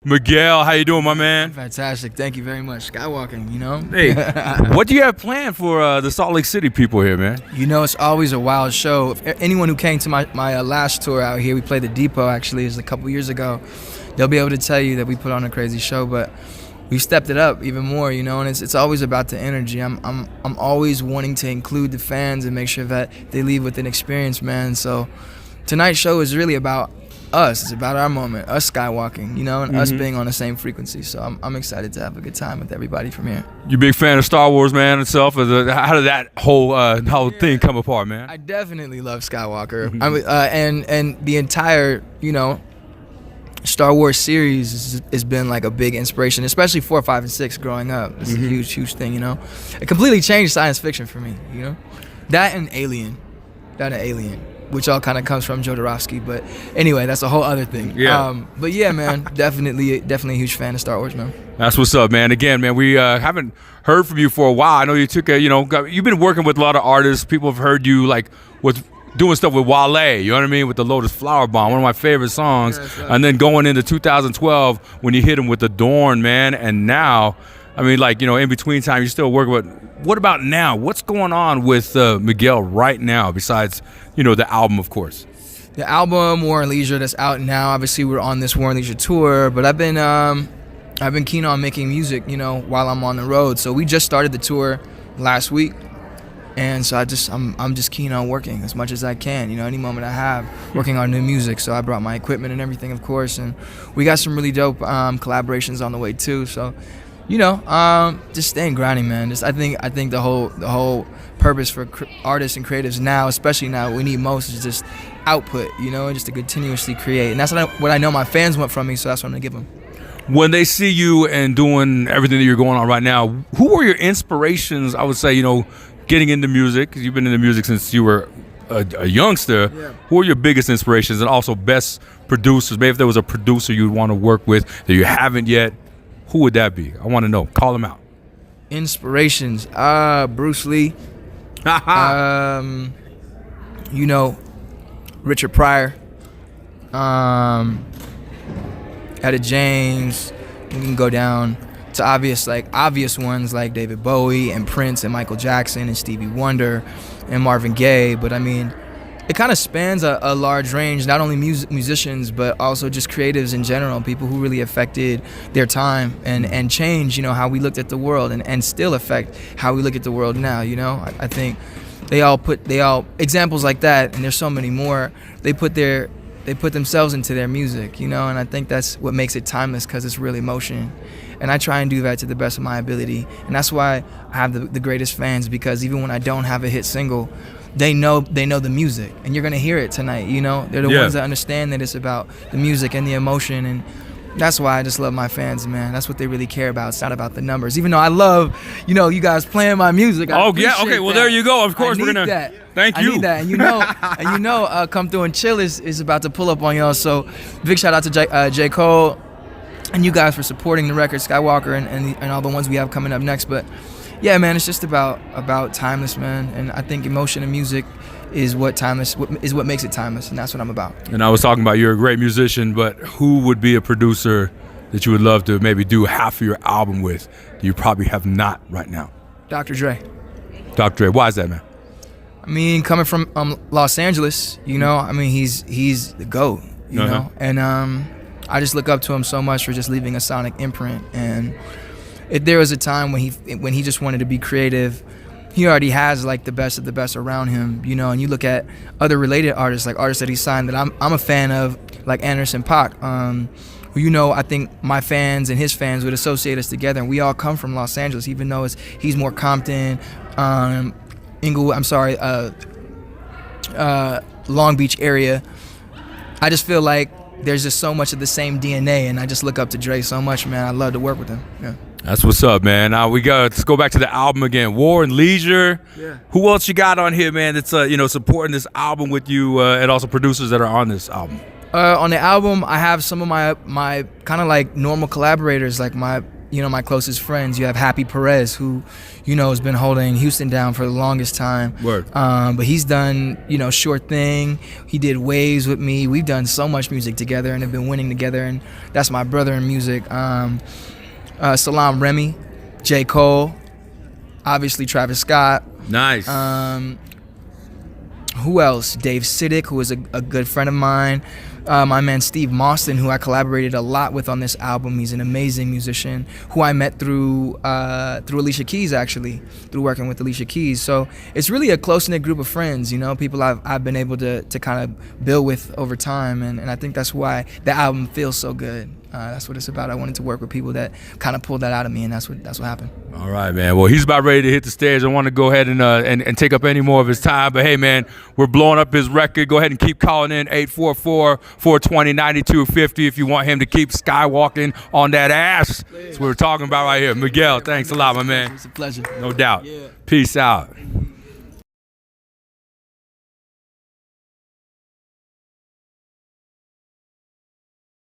Miguel, how you doing, my man? Fantastic. Thank you very much. Skywalking, you know? Hey, what do you have planned for the Salt Lake City people here, man? You know, it's always a wild show. If anyone who came to my last tour out here, we played the Depot, actually, it was a couple years ago. They'll be able to tell you that we put on a crazy show, but we stepped it up even more, you know, and it's always about the energy. I'm always wanting to include the fans and make sure that they leave with an experience, man. So tonight's show is really about us. It's about our moment, us skywalking, you know, and us being on the same frequency. So I'm excited to have a good time with everybody from here. You a big fan of Star Wars, man, itself? How did that whole thing come apart, man? I definitely love Skywalker. And the entire, you know, Star Wars series has been like a big inspiration, especially 4, 5, and 6 growing up. It's a huge thing, you know. It completely changed science fiction for me, you know. That and Alien, which all kind of comes from Jodorowsky. But anyway, that's a whole other thing. Yeah. But yeah, man, definitely a huge fan of Star Wars, man. That's what's up, man. Again, man, we haven't heard from you for a while. I know you took you've been working with a lot of artists. People have heard you like with doing stuff with Wale, you know what I mean, with the Lotus Flower Bomb, one of my favorite songs. And then going into 2012 when you hit him with Adorn, man. And now, I mean, like, you know, in between time, you're still working with. What about now? What's going on with Miguel right now, besides, you know, the album, of course? The album, War and Leisure, that's out now. Obviously, we're on this War and Leisure tour, but I've been keen on making music, you know, while I'm on the road. So we just started the tour last week. And so I'm just keen on working as much as I can, you know, any moment I have, working on new music. So I brought my equipment and everything, of course, and we got some really dope collaborations on the way too. So, you know, just staying grinding, man. I think the whole purpose for artists and creatives now, especially now, what we need most is just output, you know, just to continuously create. And that's what I know my fans want from me. So that's what I'm gonna give them. When they see you and doing everything that you're going on right now, who are your inspirations? I would say, you know, getting into music, because you've been into music since you were a youngster. Yeah. Who are your biggest inspirations and also best producers? Maybe if there was a producer you'd want to work with that you haven't yet, who would that be? I want to know. Call them out. Inspirations. Bruce Lee. You know, Richard Pryor. Etta James. We can go down to obvious ones like David Bowie and Prince and Michael Jackson and Stevie Wonder and Marvin Gaye. But I mean, it kind of spans a large range, not only musicians, but also just creatives in general, people who really affected their time and changed, you know, how we looked at the world and still affect how we look at the world now, you know. I think they all examples like that, and there's so many more, they put themselves into their music, you know, and I think that's what makes it timeless, because it's real emotion. And I try and do that to the best of my ability. And that's why I have the greatest fans, because even when I don't have a hit single, they know the music. And you're going to hear it tonight, you know? They're the ones that understand that it's about the music and the emotion. And that's why I just love my fans, man. That's what they really care about. It's not about the numbers. Even though I love, you know, you guys playing my music. Oh, yeah. Okay, well, there you go. Of course, we're going to. Thank you. I need that. And you know, Come Through and Chill is about to pull up on y'all. So big shout out to J. Cole and you guys for supporting the record, Skywalker, and all the ones we have coming up next. But yeah, man, it's just about timeless, man. And I think emotion and music is what makes it timeless, and that's what I'm about. And I was talking about you're a great musician, but who would be a producer that you would love to maybe do half of your album with that you probably have not right now? Dr. Dre. Dr. Dre, why is that, man? I mean, coming from Los Angeles, you know, I mean, he's the GOAT, you know, and I just look up to him so much for just leaving a sonic imprint. And if there was a time when he just wanted to be creative, he already has like the best of the best around him, you know. And you look at other related artists, like artists that he signed that I'm a fan of, like Anderson .Paak, who, you know, I think my fans and his fans would associate us together. And we all come from Los Angeles, even though he's more Compton, Long Beach area. I just feel like there's just so much of the same DNA, and I just look up to Dre so much, man. I love to work with him. Yeah. That's what's up, man. Now let's go back to the album again. War and Leisure. Yeah. Who else you got on here, man, that's you know, supporting this album with you, and also producers that are on this album? On the album, I have some of my kind of like normal collaborators, like my my closest friends. You have Happy Perez, who, has been holding Houston down for the longest time. Word. But he's done, Sure Thing. He did Waves with me. We've done so much music together and have been winning together, and that's my brother in music. Salam Remy, J. Cole, obviously Travis Scott. Nice. Who else? Dave Siddick, who is a good friend of mine. My man Steve Mostyn, who I collaborated a lot with on this album. He's an amazing musician who I met through Alicia Keys, actually, through working with Alicia Keys. So it's really a close-knit group of friends, people I've been able to kind of build with over time, and I think that's why the album feels so good. That's what it's about. I wanted to work with people that kind of pulled that out of me, and that's what happened. All right, man. Well, he's about ready to hit the stage. I want to go ahead and take up any more of his time. But, hey, man, we're blowing up his record. Go ahead and keep calling in 844-420-9250 if you want him to keep skywalking on that ass. That's what we're talking about right here. Miguel, thanks a lot, my man. It's a pleasure. No doubt. Yeah. Peace out.